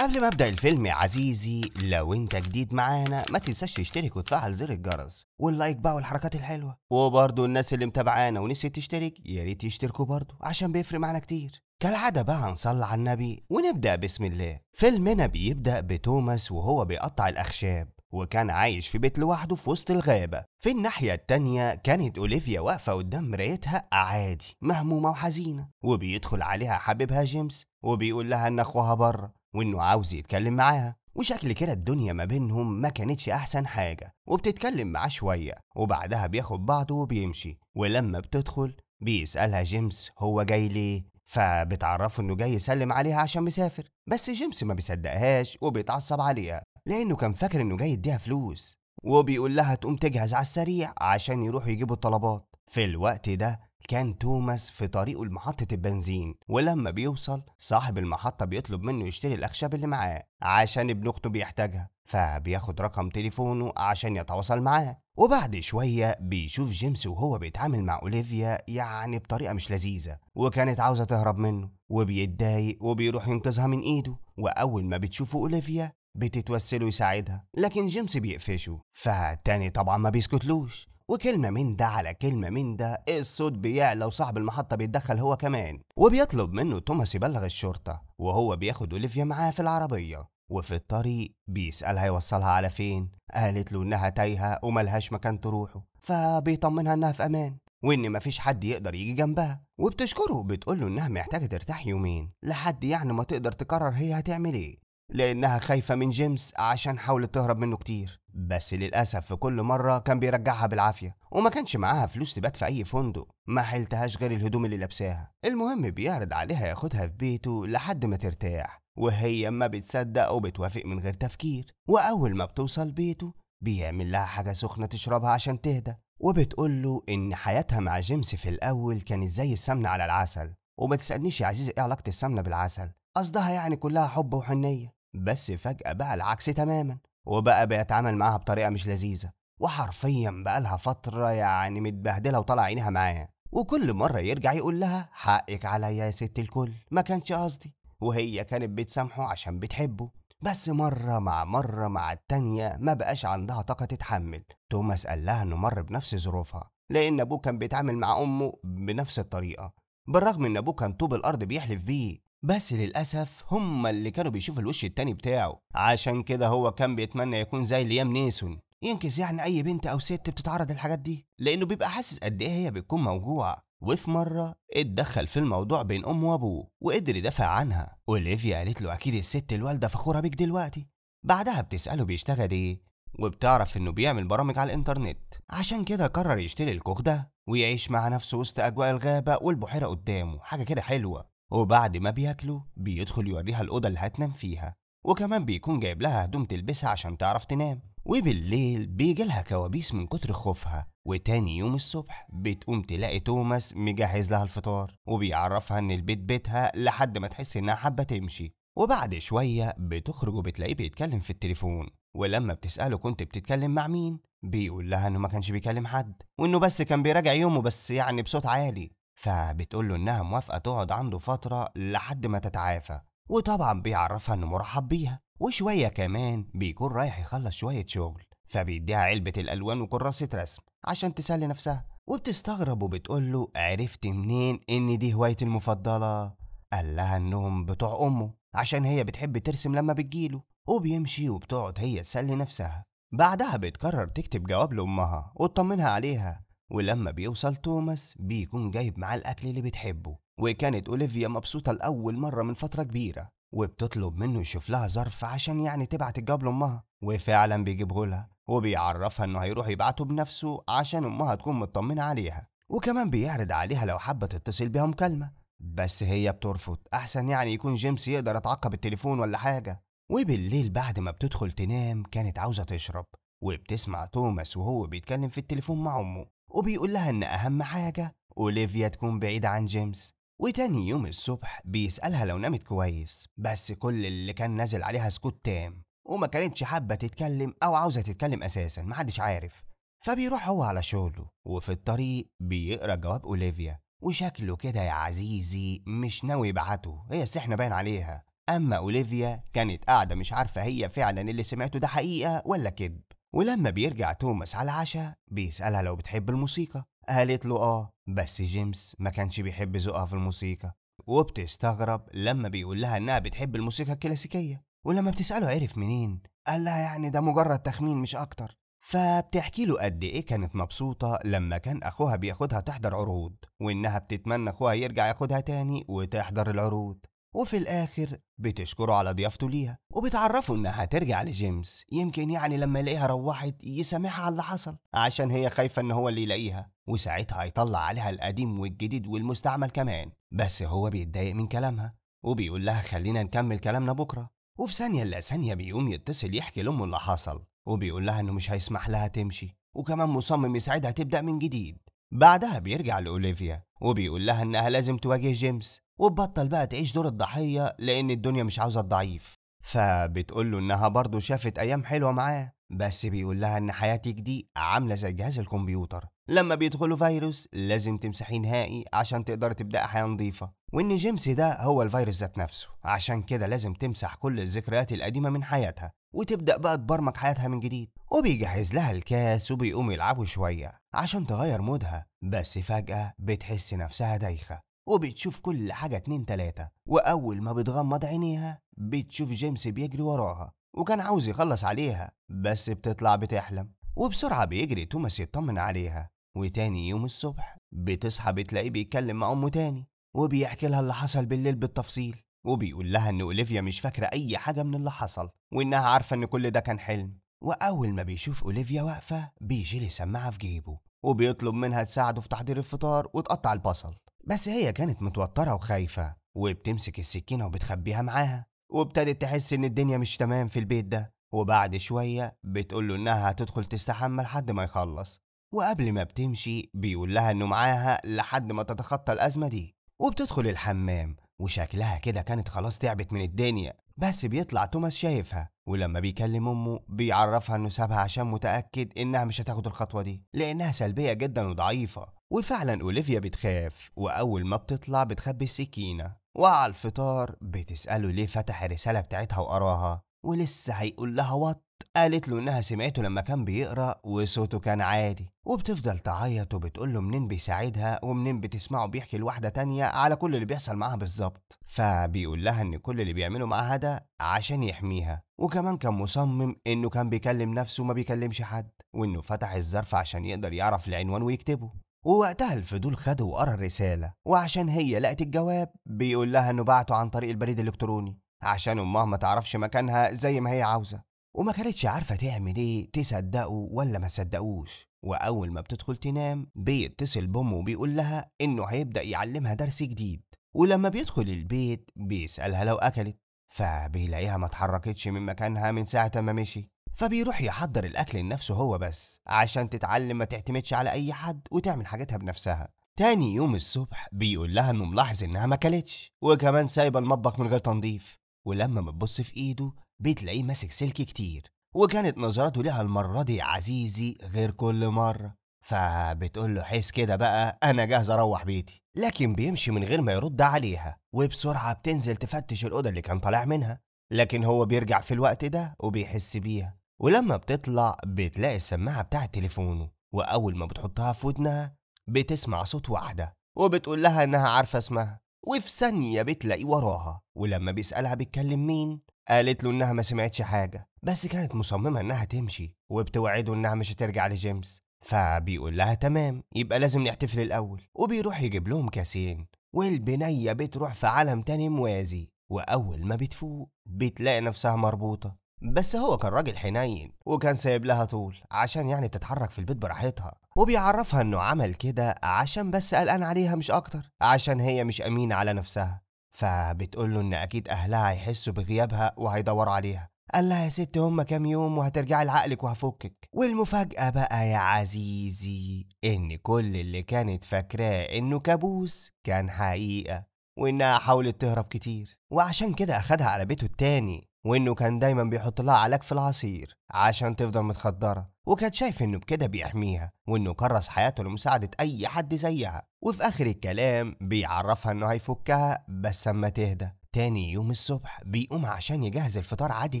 قبل ما ابدأ الفيلم يا عزيزي، لو انت جديد معانا ما تنساش تشترك وتفعل زر الجرس واللايك بقى والحركات الحلوة. وبرضه الناس اللي متابعانا ونسيت تشترك يا ريت يشتركوا برضه عشان بيفرق معانا كتير. كالعادة بقى هنصلي على النبي ونبدأ بسم الله. فيلمنا بيبدأ بتوماس وهو بيقطع الأخشاب، وكان عايش في بيت لوحده في وسط الغابة. في الناحية التانية كانت أوليفيا واقفة قدام مرايتها عادي مهمومة وحزينة، وبيدخل عليها حبيبها جيمس وبيقول لها إن أخوها بره وإنه عاوز يتكلم معاها. وشكل كده الدنيا ما بينهم ما كانتش أحسن حاجة، وبتتكلم معاه شوية وبعدها بياخد بعضه وبيمشي. ولما بتدخل بيسألها جيمس هو جاي ليه، فبتعرفه إنه جاي يسلم عليها عشان مسافر. بس جيمس ما بيصدقهاش وبيتعصب عليها لأنه كان فاكر إنه جاي يديها فلوس، وبيقول لها تقوم تجهز على السريع عشان يروحوا يجيبوا الطلبات. في الوقت ده كان توماس في طريقه لمحطة البنزين، ولما بيوصل صاحب المحطة بيطلب منه يشتري الأخشاب اللي معاه عشان ابن أخته بيحتاجها، فبياخد رقم تليفونه عشان يتواصل معاه. وبعد شوية بيشوف جيمس وهو بيتعامل مع أوليفيا يعني بطريقة مش لذيذة، وكانت عاوزة تهرب منه، وبيتضايق وبيروح ينقذها من إيده. وأول ما بتشوفه أوليفيا بتتوسله يساعدها، لكن جيمس بيقفشه، فالتاني طبعا ما بيسكتلوش. وكلمة من ده على كلمة من ده الصوت بيعلى، وصاحب المحطة بيتدخل هو كمان وبيطلب منه توماس يبلغ الشرطة. وهو بياخد أوليفيا معاه في العربية، وفي الطريق بيسألها يوصلها على فين. قالت له إنها تايهة وملهاش مكان تروحه، فبيطمنها إنها في أمان وإن مفيش حد يقدر يجي جنبها. وبتشكره وبتقوله إنها محتاجة ترتاح يومين لحد يعني ما تقدر تقرر هي هتعمل إيه، لأنها خايفة من جيمس عشان حاولت تهرب منه كتير. بس للأسف في كل مرة كان بيرجعها بالعافية، وما كانش معاها فلوس تبات في أي فندق، ما حيلتهاش غير الهدوم اللي لابساها. المهم بيعرض عليها ياخدها في بيته لحد ما ترتاح، وهي ما بتصدق وبتوافق من غير تفكير. وأول ما بتوصل بيته بيعمل لها حاجة سخنة تشربها عشان تهدى، وبتقول له إن حياتها مع جيمس في الأول كانت زي السمنة على العسل. وما تسألنيش يا عزيزي إيه علاقة السمنة بالعسل، قصدها يعني كلها حب وحنية. بس فجأة بقى العكس تماما، وبقى بيتعامل معاها بطريقة مش لذيذة، وحرفيا بقى لها فترة يعني متبهدلة وطلع عينيها معاه. وكل مرة يرجع يقول لها حقك عليا يا ست الكل، ما كانش قصدي. وهي كانت بتسامحه عشان بتحبه. بس مرة مع التانية ما بقاش عندها طاقة تتحمل. توماس قال لها انه مر بنفس ظروفها، لان ابوه كان بيتعامل مع امه بنفس الطريقة، بالرغم ان ابوه كان طوب الارض بيحلف بيه. بس للأسف هما اللي كانوا بيشوفوا الوش التاني بتاعه، عشان كده هو كان بيتمنى يكون زي ليام نيسون، ينكس يعني أي بنت أو ست بتتعرض للحاجات دي، لأنه بيبقى حاسس قد إيه هي بتكون موجوعة. وفي مرة اتدخل في الموضوع بين أمه وأبوه وقدر يدافع عنها. أوليفيا قالت له أكيد الست الوالدة فخورة بيك دلوقتي. بعدها بتسأله بيشتغل إيه، وبتعرف إنه بيعمل برامج على الإنترنت، عشان كده قرر يشتري الكوخ ده ويعيش مع نفسه وسط أجواء الغابة والبحيرة قدامه، حاجة كده حلوة. وبعد ما بياكلوا بيدخل يوريها الأوضة اللي هتنام فيها، وكمان بيكون جايب لها هدوم تلبسها عشان تعرف تنام. وبالليل بيجي لها كوابيس من كتر خوفها، وتاني يوم الصبح بتقوم تلاقي توماس مجهز لها الفطار وبيعرفها ان البيت بيتها لحد ما تحس انها حابة تمشي. وبعد شوية بتخرج وبتلاقيه بيتكلم في التليفون، ولما بتسأله كنت بتتكلم مع مين، بيقول لها انه ما كانش بيكلم حد، وانه بس كان بيراجع يومه بس يعني بصوت عالي. فبتقول له انها موافقة تقعد عنده فترة لحد ما تتعافى، وطبعا بيعرفها انه مرحب بيها. وشوية كمان بيكون رايح يخلص شوية شغل، فبيديها علبة الألوان وكراسة رسم عشان تسلي نفسها. وبتستغرب وبتقول له عرفت منين ان دي هوايتي المفضلة؟ قال لها انهم بتوع امه عشان هي بتحب ترسم لما بتجيله. وبيمشي وبتقعد هي تسلي نفسها. بعدها بتقرر تكتب جواب لأمها وتطمنها عليها. ولما بيوصل توماس بيكون جايب معاه الأكل اللي بتحبه، وكانت أوليفيا مبسوطة لأول مرة من فترة كبيرة، وبتطلب منه يشوف لها ظرف عشان يعني تبعت الجواب لأمها. وفعلا بيجيبه لها وبيعرفها إنه هيروح يبعته بنفسه عشان أمها تكون مطمنة عليها. وكمان بيعرض عليها لو حابة تتصل بيها مكالمة، بس هي بترفض، أحسن يعني يكون جيمس يقدر يتعقب التليفون ولا حاجة. وبالليل بعد ما بتدخل تنام كانت عاوزة تشرب، وبتسمع توماس وهو بيتكلم في التليفون مع أمه، وبيقول لها إن أهم حاجة أوليفيا تكون بعيدة عن جيمس. وتاني يوم الصبح بيسألها لو نامت كويس، بس كل اللي كان نازل عليها سكوت تام، وما كانتش حابة تتكلم أو عاوزة تتكلم أساسا، محدش عارف. فبيروح هو على شغله، وفي الطريق بيقرأ جواب أوليفيا، وشكله كده يا عزيزي مش ناوي يبعته، هي السحنة باين عليها. أما أوليفيا كانت قاعدة مش عارفة هي فعلا اللي سمعته ده حقيقة ولا كذب. ولما بيرجع توماس على العشاء بيسألها لو بتحب الموسيقى، قالت له بس جيمس ما كانش بيحب ذوقها في الموسيقى، وبتستغرب لما بيقول لها انها بتحب الموسيقى الكلاسيكية. ولما بتسأله عرف منين، قال لها يعني ده مجرد تخمين مش اكتر. فبتحكي له قد ايه كانت مبسوطة لما كان اخوها بياخدها تحضر عروض، وانها بتتمنى اخوها يرجع ياخدها تاني وتحضر العروض. وفي الاخر بتشكره على ضيافته ليها، وبتعرفه انها هترجع لجيمس، يمكن يعني لما يلاقيها روحت يسامحها على اللي حصل، عشان هي خايفة ان هو اللي يلاقيها، وساعتها هيطلع عليها القديم والجديد والمستعمل كمان. بس هو بيتضايق من كلامها وبيقول لها خلينا نكمل كلامنا بكرة. وفي ثانية الا ثانية بيقوم يتصل يحكي لأمه اللي حصل، وبيقول لها انه مش هيسمح لها تمشي، وكمان مصمم يساعدها تبدأ من جديد. بعدها بيرجع لأوليفيا وبيقول لها انها لازم تواجه جيمس وتبطل بقى تعيش دور الضحية، لان الدنيا مش عاوزة الضعيف. فبتقول له انها برضه شافت ايام حلوة معاه، بس بيقول لها ان حياتك دي عاملة زي جهاز الكمبيوتر، لما بيدخله فيروس لازم تمسحيه نهائي عشان تقدر تبدأ حياة نظيفة، وان جيمس ده هو الفيروس ذات نفسه، عشان كده لازم تمسح كل الذكريات القديمة من حياتها وتبدأ بقى تبرمج حياتها من جديد. وبيجهز لها الكاس وبيقوم يلعبوا شوية عشان تغير مودها، بس فجأة بتحس نفسها دايخة وبتشوف كل حاجة 2 3، وأول ما بتغمض عينيها بتشوف جيمس بيجري وراها وكان عاوز يخلص عليها، بس بتطلع بتحلم. وبسرعة بيجري توماس يطمن عليها، وتاني يوم الصبح بتصحى بتلاقيه بيتكلم مع أمه تاني وبيحكي لها اللي حصل بالليل بالتفصيل، وبيقول لها إن أوليفيا مش فاكرة أي حاجة من اللي حصل، وإنها عارفة إن كل ده كان حلم. وأول ما بيشوف أوليفيا واقفة بيشيل السماعة في جيبه وبيطلب منها تساعده في تحضير الفطار وتقطع البصل، بس هي كانت متوترة وخايفة وبتمسك السكينة وبتخبيها معاها، وابتدت تحس إن الدنيا مش تمام في البيت ده. وبعد شوية بتقوله إنها هتدخل تستحمى لحد ما يخلص، وقبل ما بتمشي بيقول لها إنه معاها لحد ما تتخطى الأزمة دي. وبتدخل الحمام وشكلها كده كانت خلاص تعبت من الدنيا، بس بيطلع توماس شايفها، ولما بيكلم أمه بيعرفها إنه سابها عشان متأكد إنها مش هتاخد الخطوة دي لأنها سلبية جدا وضعيفة. وفعلا أوليفيا بتخاف، وأول ما بتطلع بتخبي السكينة، وعلى الفطار بتسأله ليه فتح الرسالة بتاعتها وقراها، ولسه هيقول لها وات قالت له إنها سمعته لما كان بيقرأ وصوته كان عادي، وبتفضل تعيط وبتقول له منين بيساعدها ومنين بتسمعه بيحكي لواحدة تانية على كل اللي بيحصل معاها بالظبط. فبيقول لها إن كل اللي بيعمله معاها ده عشان يحميها، وكمان كان مصمم إنه كان بيكلم نفسه وما بيكلمش حد، وإنه فتح الظرف عشان يقدر يعرف العنوان ويكتبه. ووقتها الفضول خده وقرا الرسالة، وعشان هي لقت الجواب بيقول لها إنه بعته عن طريق البريد الإلكتروني عشان أمها ما تعرفش مكانها زي ما هي عاوزة، وما كانتش عارفة تعمل ايه، تصدقه ولا ما تصدقوش. وأول ما بتدخل تنام بيتصل بأمه وبيقول لها إنه هيبدأ يعلمها درس جديد، ولما بيدخل البيت بيسألها لو أكلت، فبيلاقيها ما اتحركتش من مكانها من ساعة ما مشي. فبيروح يحضر الأكل لنفسه هو بس عشان تتعلم ما تعتمدش على أي حد وتعمل حاجتها بنفسها. تاني يوم الصبح بيقول لها إنه ملاحظ إنها ما كلتش وكمان سايبة المطبخ من غير تنظيف، ولما بتبص في إيده بتلاقيه ماسك سلك كتير، وكانت نظراته لها المرة دي عزيزي غير كل مرة. فبتقول له حس كده بقى أنا جاهز أروح بيتي، لكن بيمشي من غير ما يرد عليها، وبسرعة بتنزل تفتش الأوضة اللي كان طالع منها، لكن هو بيرجع في الوقت ده وبيحس بيها. ولما بتطلع بتلاقي السماعة بتاعة تليفونه، وأول ما بتحطها في ودنها بتسمع صوت واحدة وبتقول لها إنها عارفة اسمها، وفي ثانية بتلاقيه وراها. ولما بيسألها بيتكلم مين قالت له إنها ما سمعتش حاجة، بس كانت مصممة إنها تمشي وبتوعده إنها مش هترجع لجيمس. فبيقول لها تمام يبقى لازم نحتفل الأول، وبيروح يجيب لهم كاسين، والبنية بتروح في عالم تاني موازي. وأول ما بتفوق بتلاقي نفسها مربوطة، بس هو كان راجل حنين وكان سايب لها طول عشان يعني تتحرك في البيت براحتها، وبيعرفها إنه عمل كده عشان بس قلقان عليها مش أكتر، عشان هي مش أمينة على نفسها. فبتقول له إن أكيد أهلها هيحسوا بغيابها وهيدوروا عليها. قال لها يا ست هما كام يوم وهترجعي لعقلك وهفكك. والمفاجأة بقى يا عزيزي إن كل اللي كانت فاكراه إنه كابوس كان حقيقة، وإنها حاولت تهرب كتير وعشان كده أخدها على بيته التاني، وإنه كان دايما بيحط لها علاج في العصير عشان تفضل متخدرة، وكان شايف إنه بكده بيحميها، وإنه كرس حياته لمساعدة أي حد زيها. وفي آخر الكلام بيعرفها إنه هيفكها بس أما تهدى. تاني يوم الصبح بيقوم عشان يجهز الفطار عادي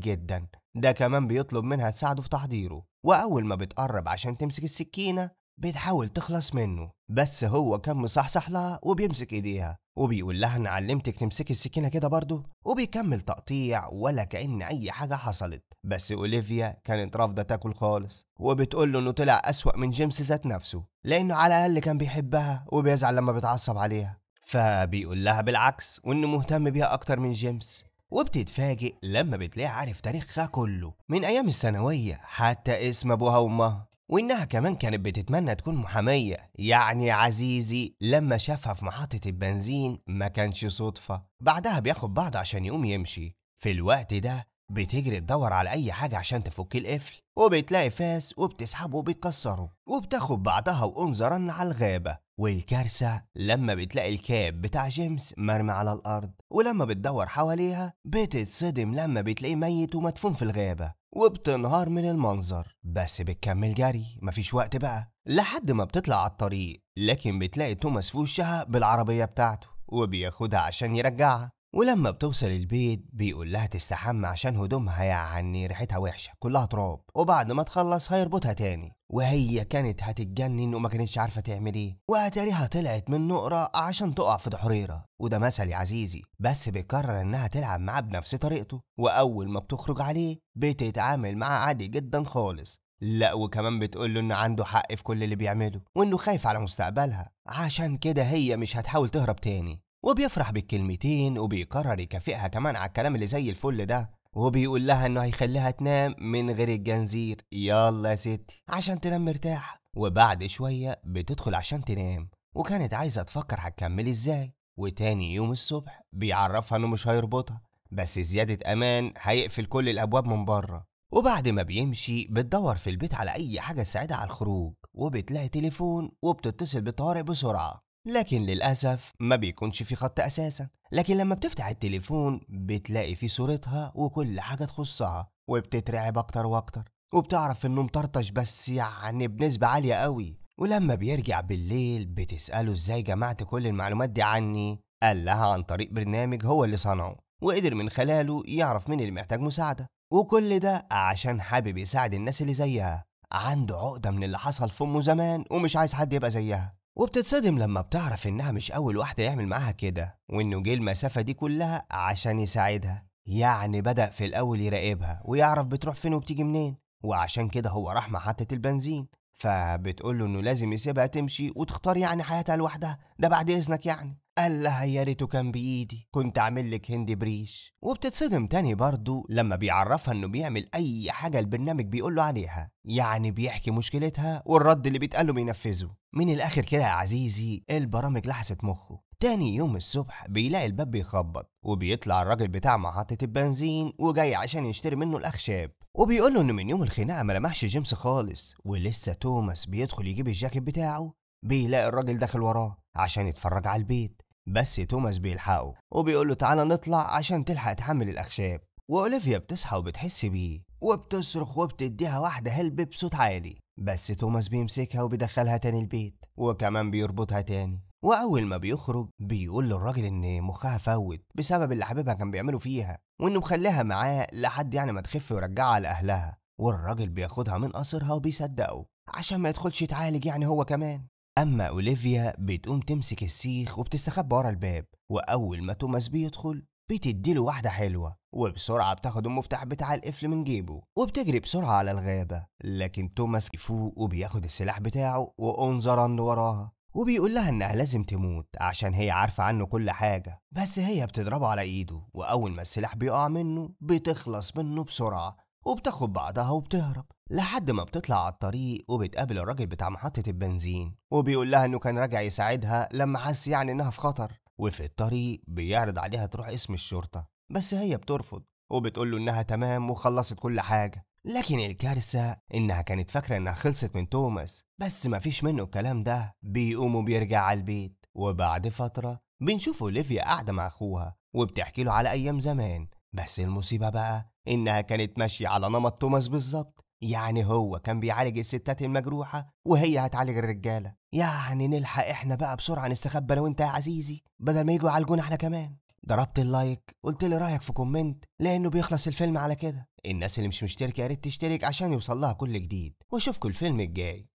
جدا، ده كمان بيطلب منها تساعده في تحضيره، وأول ما بتقرب عشان تمسك السكينة بتحاول تخلص منه، بس هو كان مصحصح لها وبيمسك ايديها وبيقول لها انا علمتك تمسكي السكينة كده برضه، وبيكمل تقطيع ولا كأن اي حاجة حصلت. بس اوليفيا كانت رافضة تاكل خالص، وبتقول له انه طلع اسوأ من جيمس ذات نفسه، لانه على الاقل كان بيحبها وبيزعل لما بيتعصب عليها، فبيقول لها بالعكس وانه مهتم بيها اكتر من جيمس. وبتتفاجئ لما بتلاقي عارف تاريخها كله من ايام الثانوية، حتى اسم ابوها وامها، وإنها كمان كانت بتتمنى تكون محامية. يعني عزيزي لما شافها في محطة البنزين ما كانش صدفة. بعدها بياخد بعض عشان يقوم يمشي. في الوقت ده بتجري تدور على أي حاجة عشان تفك القفل، وبتلاقي فاس وبتسحبه وبتكسره، وبتاخد بعضها وانظرن على الغابة. والكارثة لما بتلاقي الكاب بتاع جيمس مرمي على الأرض، ولما بتدور حواليها بتتصدم لما بتلاقيه ميت ومدفون في الغابة، وبتنهار من المنظر. بس بتكمل جري، مفيش وقت بقى، لحد ما بتطلع على الطريق، لكن بتلاقي توماس في وشها بالعربية بتاعته وبياخدها عشان يرجعها. ولما بتوصل البيت بيقول لها تستحمى عشان هدومها يعني ريحتها وحشة كلها تراب، وبعد ما تخلص هيربطها تاني. وهي كانت هتتجنن وما كانتش عارفة تعمل ايه، واتاريها طلعت من نقرة عشان تقع في دحريرة. وده مثل يا عزيزي، بس بيقرر انها تلعب معاه بنفس طريقته، واول ما بتخرج عليه بتتعامل معاه عادي جدا خالص. لا وكمان بتقول له انه عنده حق في كل اللي بيعمله، وانه خايف على مستقبلها، عشان كده هي مش هتحاول تهرب تاني. وبيفرح بالكلمتين وبيقرر يكافئها كمان على الكلام اللي زي الفل ده، وبيقول لها انه هيخليها تنام من غير الجنزير، يلا يا ستي عشان تنام مرتاحة. وبعد شوية بتدخل عشان تنام، وكانت عايزة تفكر هتكمل ازاي. وتاني يوم الصبح بيعرفها انه مش هيربطها، بس زيادة امان هيقفل كل الابواب من بره. وبعد ما بيمشي بتدور في البيت على اي حاجة تساعدها على الخروج، وبتلاقي تليفون وبتتصل بطارق بسرعة، لكن للأسف ما بيكونش في خط أساسا. لكن لما بتفتح التليفون بتلاقي في صورتها وكل حاجة تخصها، وبتترعب أكتر وأكتر، وبتعرف إنه مطرطش بس يعني بنسبة عالية قوي. ولما بيرجع بالليل بتسأله إزاي جمعت كل المعلومات دي عني، قال لها عن طريق برنامج هو اللي صنعه، وقدر من خلاله يعرف مين اللي محتاج مساعدة، وكل ده عشان حابب يساعد الناس اللي زيها. عنده عقدة من اللي حصل في أمه زمان ومش عايز حد يبقى زيها. وبتتصدم لما بتعرف إنها مش أول واحدة يعمل معاها كده، وإنه جه المسافة دي كلها عشان يساعدها. يعني بدأ في الأول يراقبها ويعرف بتروح فين وبتيجي منين، وعشان كده هو راح محطة البنزين. فبتقوله إنه لازم يسيبها تمشي وتختار يعني حياتها لوحدها، ده بعد إذنك يعني. قال لها يا ريته كان بإيدي كنت أعمل لك هندي بريش. وبتتصدم تاني برضو لما بيعرفها إنه بيعمل أي حاجة البرنامج بيقوله عليها، يعني بيحكي مشكلتها والرد اللي بيتقاله بينفذه. من الآخر كده يا عزيزي البرامج لحست مخه. تاني يوم الصبح بيلاقي الباب بيخبط، وبيطلع الراجل بتاع محطة البنزين وجاي عشان يشتري منه الأخشاب، وبيقوله إنه من يوم الخناقة ما لمحش جيمس خالص. ولسه توماس بيدخل يجيب الجاكيت بتاعه بيلاقي الراجل داخل وراه عشان يتفرج على البيت، بس توماس بيلحقه وبيقوله تعالى نطلع عشان تلحق تحمل الأخشاب. وأوليفيا بتصحى وبتحس بيه وبتصرخ وبتديها واحدة هلب بصوت عالي، بس توماس بيمسكها وبيدخلها تاني البيت، وكمان بيربطها تاني. وأول ما بيخرج بيقول للراجل إن مخها فوت بسبب اللي حبيبها كان بيعمله فيها، وإنه مخليها معاه لحد يعني ما تخف ويرجعها لأهلها. والراجل بياخدها من قصرها وبيصدقه عشان ما يدخلش يتعالج يعني هو كمان. أما أوليفيا بتقوم تمسك السيخ وبتستخبى ورا الباب، وأول ما توماس بيدخل بتديله واحدة حلوة، وبسرعة بتاخد المفتاح بتاع القفل من جيبه وبتجري بسرعة على الغابة. لكن توماس يفوق وبياخد السلاح بتاعه وانظرا وراها، وبيقول لها انها لازم تموت عشان هي عارفة عنه كل حاجة، بس هي بتضربه على ايده، واول ما السلاح بيقع منه بتخلص منه بسرعة وبتاخد بعضها وبتهرب، لحد ما بتطلع على الطريق وبتقابل الراجل بتاع محطة البنزين، وبيقول لها انه كان راجع يساعدها لما حس يعني انها في خطر. وفي الطريق بيعرض عليها تروح اسم الشرطة، بس هي بترفض وبتقول له انها تمام وخلصت كل حاجة. لكن الكارثة انها كانت فاكرة انها خلصت من توماس، بس مفيش منه الكلام ده. بيقوم وبيرجع على البيت، وبعد فترة بنشوف اوليفيا قاعدة مع اخوها وبتحكي له على ايام زمان. بس المصيبة بقى انها كانت ماشية على نمط توماس بالظبط، يعني هو كان بيعالج الستات المجروحة وهي هتعالج الرجالة. يعني نلحق احنا بقى بسرعة نستخبى انا وانت يا عزيزي بدل ما يجوا يعالجونا احنا كمان. ضربت اللايك، قلت لي رايك في كومنت، لانه بيخلص الفيلم على كده. الناس اللي مش مشتركه يا ريت تشترك عشان يوصل لها كل جديد، واشوفكوا الفيلم الجاي.